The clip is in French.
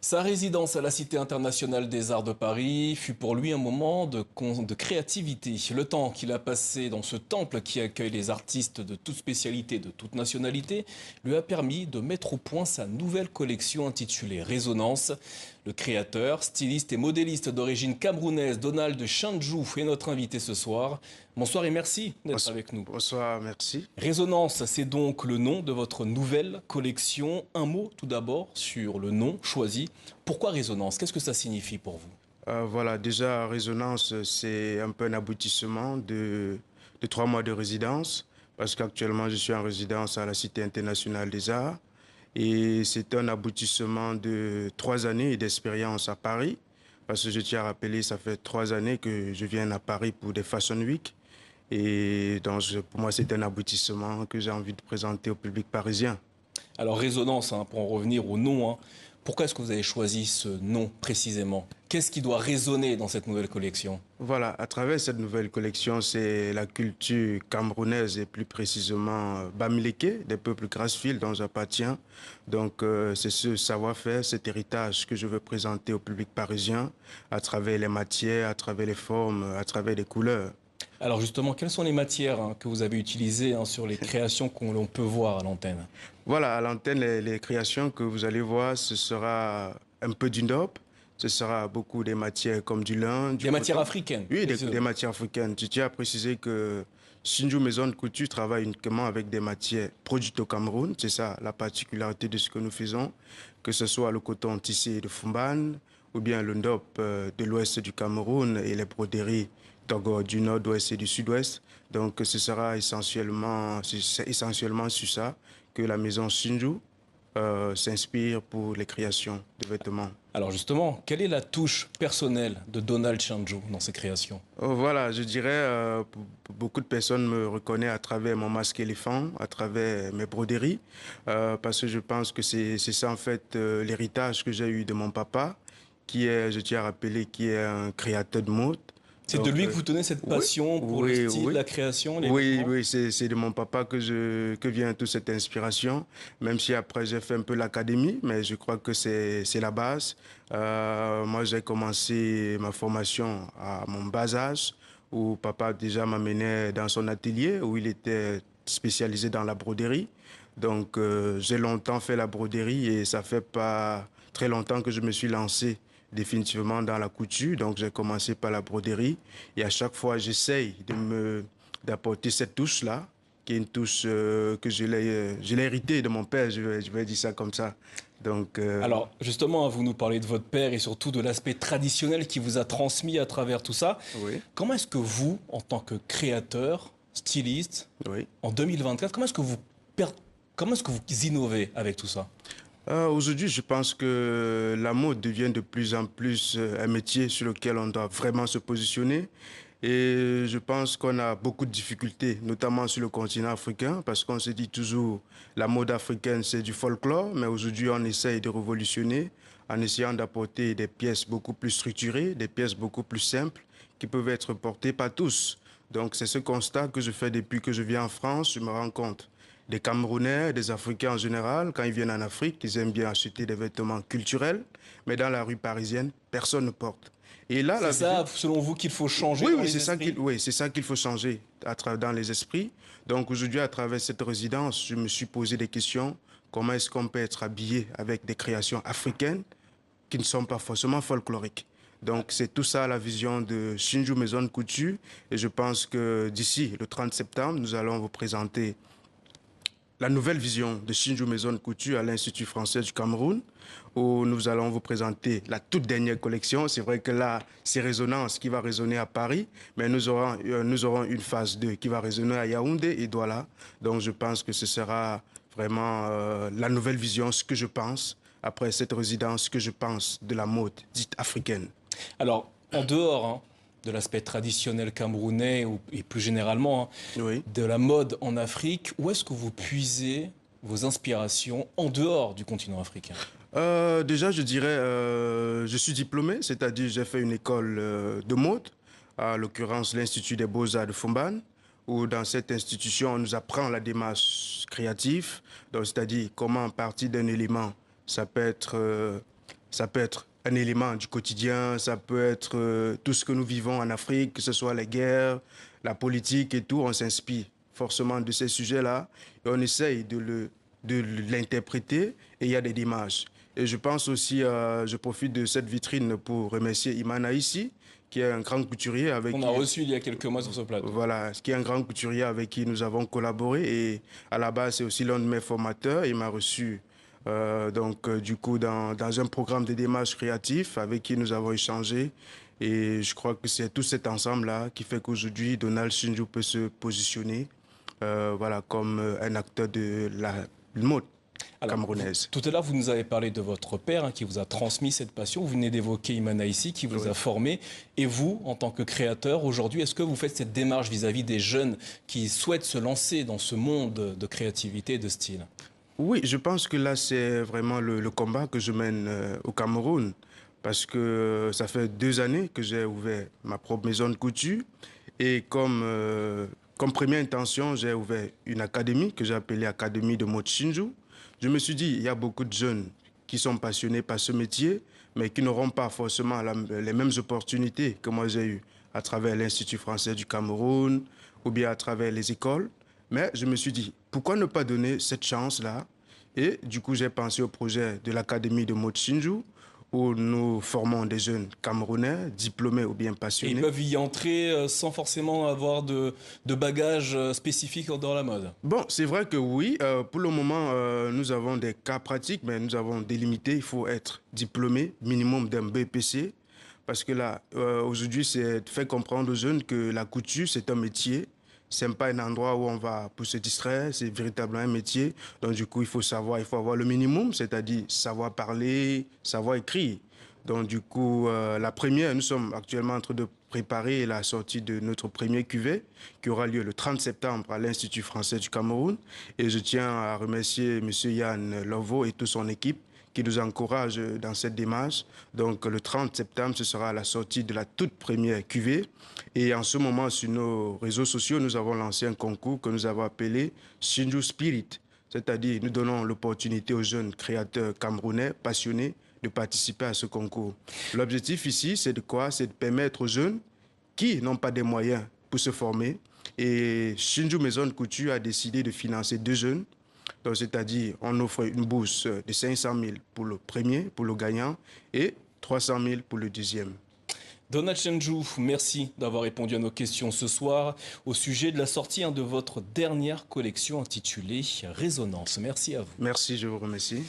Sa résidence à la Cité internationale des arts de Paris fut pour lui un moment de créativité. Le temps qu'il a passé dans ce temple qui accueille les artistes de toute spécialité, de toute nationalité, lui a permis de mettre au point sa nouvelle collection intitulée Résonance. Le créateur, styliste et modéliste d'origine camerounaise Donald Chandjou est notre invité ce soir. Bonsoir et merci d'être avec nous. Bonsoir, merci. Résonance, c'est donc le nom de votre nouvelle collection. Un mot tout d'abord sur le nom choisi. Pourquoi Résonance? Qu'est-ce que ça signifie pour vous? Voilà, déjà, Résonance, c'est un peu un aboutissement de 3 mois de résidence, parce qu'actuellement, je suis en résidence à la Cité internationale des arts. Et c'est un aboutissement de 3 années d'expérience à Paris, parce que je tiens à rappeler, ça fait 3 années que je viens à Paris pour des Fashion Week. Et donc, pour moi, c'est un aboutissement que j'ai envie de présenter au public parisien. Alors Résonance, pour en revenir au nom, pourquoi est-ce que vous avez choisi ce nom précisément? Qu'est-ce qui doit résonner dans cette nouvelle collection? Voilà, à travers cette nouvelle collection, c'est la culture camerounaise et plus précisément Bamileke, des peuples Grassfield dont j'appartiens. Donc c'est ce savoir-faire, cet héritage que je veux présenter au public parisien à travers les matières, à travers les formes, à travers les couleurs. Alors justement, quelles sont les matières que vous avez utilisées sur les créations qu'on peut voir à l'antenne? Voilà, à l'antenne, les créations que vous allez voir, ce sera un peu du ndope, ce sera beaucoup des matières comme du lin, du Des matières coton. africaines? Oui, des matières africaines. Je tiens à préciser que Shinju Maison de Couture travaille uniquement avec des matières produites au Cameroun. C'est ça la particularité de ce que nous faisons, que ce soit le coton tissé de Fumban ou bien le ndope de l'ouest du Cameroun et les broderies Togo du nord-ouest et du sud-ouest. Donc ce sera essentiellement sur ça que la maison Shinju s'inspire pour les créations de vêtements. Alors justement, quelle est la touche personnelle de Donald Chandjou dans ses créations? Oh, voilà, je dirais, beaucoup de personnes me reconnaissent à travers mon masque éléphant, à travers mes broderies, parce que je pense que c'est ça en fait l'héritage que j'ai eu de mon papa, qui est, je tiens à rappeler, qui est un créateur de mode. C'est de Donc, lui que vous tenez cette oui, passion pour le oui, style, oui. la création, les Oui, vêtements? oui, c'est de mon papa que vient toute cette inspiration, même si après j'ai fait un peu l'académie, mais je crois que c'est la base. Moi, j'ai commencé ma formation à mon bas âge, où papa déjà m'amenait dans son atelier, où il était spécialisé dans la broderie. Donc, j'ai longtemps fait la broderie et ça fait pas très longtemps que je me suis lancé définitivement dans la couture. Donc, j'ai commencé par la broderie et à chaque fois, j'essaye d'apporter cette touche-là, qui est une touche que je l'ai héritée de mon père, je vais dire ça comme ça. Donc, Alors justement, vous nous parlez de votre père et surtout de l'aspect traditionnel qui vous a transmis à travers tout ça. oui, Comment est-ce que vous, en tant que créateur, styliste, oui. en 2024, comment est-ce que vous innovez avec tout ça? Aujourd'hui, je pense que la mode devient de plus en plus un métier sur lequel on doit vraiment se positionner. Et je pense qu'on a beaucoup de difficultés, notamment sur le continent africain, parce qu'on se dit toujours la mode africaine, c'est du folklore, mais aujourd'hui, on essaye de révolutionner en essayant d'apporter des pièces beaucoup plus structurées, des pièces beaucoup plus simples, qui peuvent être portées par tous. Donc, c'est ce constat que je fais depuis que je viens en France. Je me rends compte des Camerounais, des Africains en général, quand ils viennent en Afrique, ils aiment bien acheter des vêtements culturels, mais dans la rue parisienne, personne ne porte. Et là, C'est la vision... ça, selon vous, qu'il faut changer Oui, dans oui, les esprits? c'est ça qu'il faut changer dans les esprits. Donc aujourd'hui, à travers cette résidence, je me suis posé des questions. Comment est-ce qu'on peut être habillé avec des créations africaines qui ne sont pas forcément folkloriques? Donc c'est tout ça la vision de Shinju Maison de Couture. Et je pense que d'ici le 30 septembre, nous allons vous présenter la nouvelle vision de Shinju Maison de Couture à l'Institut français du Cameroun, où nous allons vous présenter la toute dernière collection. C'est vrai que là, c'est Résonance qui va résonner à Paris, mais nous aurons une phase 2 qui va résonner à Yaoundé et Douala. Donc je pense que ce sera vraiment la nouvelle vision, ce que je pense, après cette résidence, ce que je pense de la mode dite africaine. Alors, en dehors de l'aspect traditionnel camerounais et plus généralement Oui. de la mode en Afrique, où est-ce que vous puisez vos inspirations en dehors du continent africain? Déjà, je dirais, je suis diplômé, c'est-à-dire j'ai fait une école de mode, à l'occurrence l'Institut des Beaux-Arts de Fumban, où dans cette institution, on nous apprend la démarche créative, donc c'est-à-dire comment partir d'un élément, ça peut être Ça peut être un élément du quotidien, ça peut être tout ce que nous vivons en Afrique, que ce soit les guerres, la politique et tout. On s'inspire forcément de ces sujets-là et on essaye de l'interpréter et il y a des démarches. Et je pense aussi, je profite de cette vitrine pour remercier Imana ici, qui est un grand couturier avec On a qui, reçu il y a quelques mois sur ce plateau. voilà, qui est un grand couturier avec qui nous avons collaboré. Et à la base, c'est aussi l'un de mes formateurs. Il m'a reçu du coup dans un programme de démarche créatif avec qui nous avons échangé. Et je crois que c'est tout cet ensemble-là qui fait qu'aujourd'hui, Donald Shinju peut se positionner voilà, comme un acteur de la mode Alors, camerounaise. tout à l'heure, vous nous avez parlé de votre père qui vous a transmis cette passion. Vous venez d'évoquer Imana ici, qui vous Oui. a formé. Et vous, en tant que créateur, aujourd'hui, est-ce que vous faites cette démarche vis-à-vis des jeunes qui souhaitent se lancer dans ce monde de créativité et de style? Oui, je pense que là, c'est vraiment le combat que je mène au Cameroun. Parce que ça fait 2 années que j'ai ouvert ma propre maison de couture. Et comme première intention, j'ai ouvert une académie que j'ai appelée Académie de mode Shinju. Je me suis dit, il y a beaucoup de jeunes qui sont passionnés par ce métier, mais qui n'auront pas forcément les mêmes opportunités que moi j'ai eues à travers l'Institut français du Cameroun ou bien à travers les écoles. Mais je me suis dit, pourquoi ne pas donner cette chance-là? Et du coup, j'ai pensé au projet de l'Académie de mode Shinju, où nous formons des jeunes Camerounais, diplômés ou bien Et ils passionnés. peuvent y entrer sans forcément avoir de bagages spécifiques dans la mode. Bon, c'est vrai que oui, pour le moment, nous avons des cas pratiques, mais nous avons délimité, il faut être diplômé minimum d'un BPC, parce que là, aujourd'hui, c'est de faire comprendre aux jeunes que la couture, c'est un métier, c'est pas un endroit où on va pour se distraire, c'est véritablement un métier. Donc du coup, il faut savoir, il faut avoir le minimum, c'est-à-dire savoir parler, savoir écrire. Donc du coup, la première, nous sommes actuellement en train de préparer la sortie de notre premier cuvée qui aura lieu le 30 septembre à l'Institut français du Cameroun. Et je tiens à remercier M. Yann Lovo et toute son équipe qui nous encourage dans cette démarche. Donc le 30 septembre, ce sera la sortie de la toute première cuvée. Et en ce moment, sur nos réseaux sociaux, nous avons lancé un concours que nous avons appelé Shinju Spirit. C'est-à-dire, nous donnons l'opportunité aux jeunes créateurs camerounais passionnés de participer à ce concours. L'objectif ici, c'est de quoi? C'est de permettre aux jeunes qui n'ont pas de moyens pour se former. Et Shinju Maison de Couture a décidé de financer 2 jeunes. Donc, c'est-à-dire, on offre une bourse de 500 000 pour le premier, pour le gagnant, et 300 000 pour le deuxième. Donald Shenju, merci d'avoir répondu à nos questions ce soir au sujet de la sortie de votre dernière collection intitulée Résonance. Merci à vous. Merci, je vous remercie.